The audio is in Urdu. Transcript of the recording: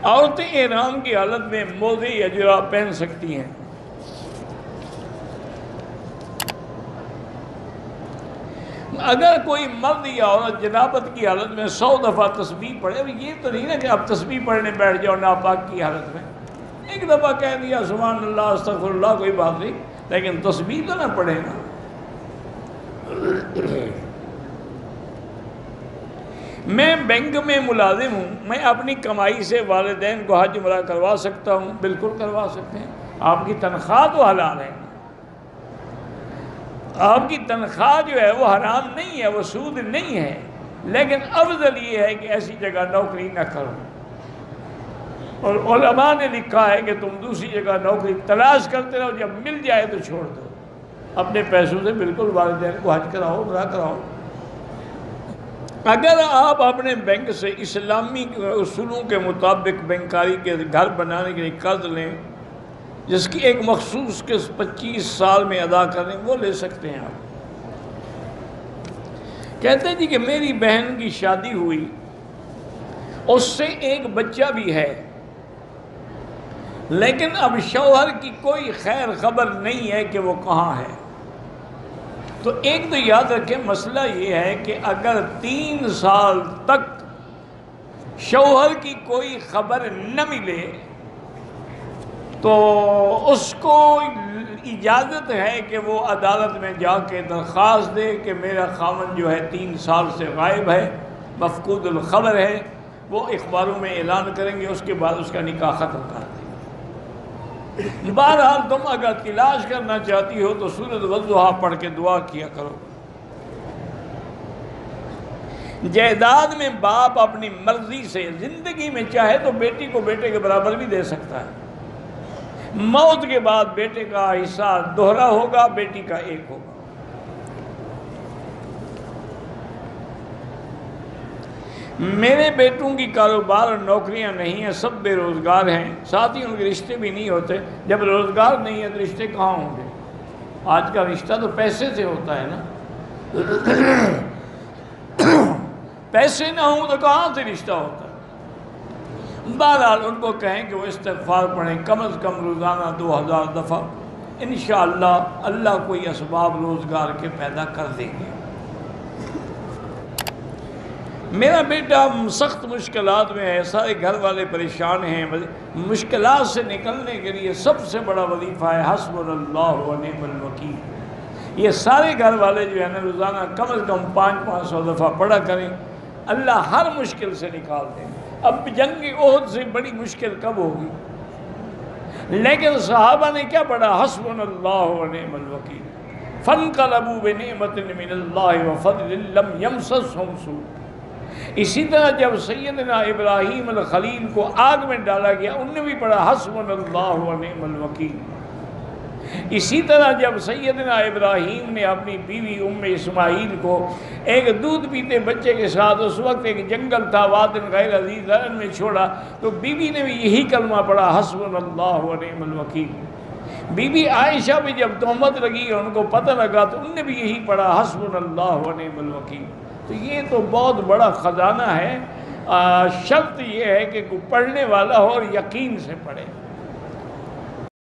عورتیں احرام کی حالت میں موزے یا جراب پہن سکتی ہیں۔ اگر کوئی مرد یا عورت جنابت کی حالت میں 100 دفعہ تسبیح پڑھے، یہ تو نہیں نا کہ آپ تسبیح پڑھنے بیٹھ جاؤ ناپاک کی حالت میں، ایک دفعہ کہہ دیا سبحان اللہ استغفر اللہ کوئی بات نہیں، لیکن تسبیح تو نہ پڑھے نا۔ میں بینک میں ملازم ہوں، میں اپنی کمائی سے والدین کو حج عمرہ کروا سکتا ہوں؟ بالکل کروا سکتے ہیں، آپ کی تنخواہ تو حلال ہے، آپ کی تنخواہ جو ہے وہ حرام نہیں ہے، وہ سود نہیں ہے، لیکن افضل یہ ہے کہ ایسی جگہ نوکری نہ کرو، اور علماء نے لکھا ہے کہ تم دوسری جگہ نوکری تلاش کرتے رہو، جب مل جائے تو چھوڑ دو، اپنے پیسوں سے بالکل والدین کو حج کراؤ عمرہ کراؤ۔ اگر آپ اپنے بینک سے اسلامی اصولوں کے مطابق بینکاری کے گھر بنانے کے لیے قرض لیں جس کی ایک مخصوص قسط 25 سال میں ادا کریں، وہ لے سکتے ہیں آپ۔ کہتے ہیں جی کہ میری بہن کی شادی ہوئی، اس سے ایک بچہ بھی ہے، لیکن اب شوہر کی کوئی خیر خبر نہیں ہے کہ وہ کہاں ہے۔ تو ایک تو یاد رکھیں مسئلہ یہ ہے کہ اگر 3 سال تک شوہر کی کوئی خبر نہ ملے تو اس کو اجازت ہے کہ وہ عدالت میں جا کے درخواست دے کہ میرا خاوند جو ہے 3 سال سے غائب ہے، مفقود الخبر ہے، وہ اخباروں میں اعلان کریں گے، اس کے بعد اس کا نکاح ختم کر دیں۔ بہرحال تم اگر تلاش کرنا چاہتی ہو تو سورۃ والضحیٰ پڑھ کے دعا کیا کرو۔ جائیداد میں باپ اپنی مرضی سے زندگی میں چاہے تو بیٹی کو بیٹے کے برابر بھی دے سکتا ہے، موت کے بعد بیٹے کا حصہ دوہرا ہوگا، بیٹی کا ایک ہوگا۔ میرے بیٹوں کی کاروبار اور نوکریاں نہیں ہیں، سب بے روزگار ہیں، ساتھ ہی ان کے رشتے بھی نہیں ہوتے۔ جب روزگار نہیں ہے تو رشتے کہاں ہوں گے؟ آج کا رشتہ تو پیسے سے ہوتا ہے نا، پیسے نہ ہوں تو کہاں سے رشتہ ہوتا ہے؟ بہرحال ان کو کہیں کہ وہ استغفار پڑھیں کم از کم روزانہ 2000 دفعہ، انشاءاللہ اللہ کوئی اسباب روزگار کے پیدا کر دیں گے۔ میرا بیٹا سخت مشکلات میں ہے، سارے گھر والے پریشان ہیں، مشکلات سے نکلنے کے لیے سب سے بڑا وظیفہ ہے حسبنا اللہ و نعم الوکیل۔ یہ سارے گھر والے جو ہے نا روزانہ کم از کم 500 دفعہ پڑھا کریں، اللہ ہر مشکل سے نکال دیں۔ اب جنگ احد سے بڑی مشکل کب ہوگی؟ لیکن صحابہ نے کیا پڑھا؟ حسبنا اللہ و نعم الوکیل، فانقلبوا بنعمت من اللہ وفضل لم یمسسہم سوء۔ اسی طرح جب سیدنا ابراہیم الخلیل کو آگ میں ڈالا گیا، انہوں نے بھی پڑھا حسبنا اللہ و نعم الوکیل۔ اسی طرح جب سیدنا ابراہیم نے اپنی بیوی ام اسماعیل کو ایک دودھ پیتے بچے کے ساتھ، اس وقت ایک جنگل تھا وادٍ غیر ذی زرع میں چھوڑا، تو بیوی نے بھی یہی کلمہ پڑھا حسبنا اللہ و نعم الوکیل۔ بی بی عائشہ بھی جب تہمت لگی اور ان کو پتہ لگا تو انہوں نے بھی یہی پڑھا حسبنا اللہ و نعم الوکیل۔ تو یہ تو بہت بڑا خزانہ ہے، شرط یہ ہے کہ پڑھنے والا ہو اور یقین سے پڑھے۔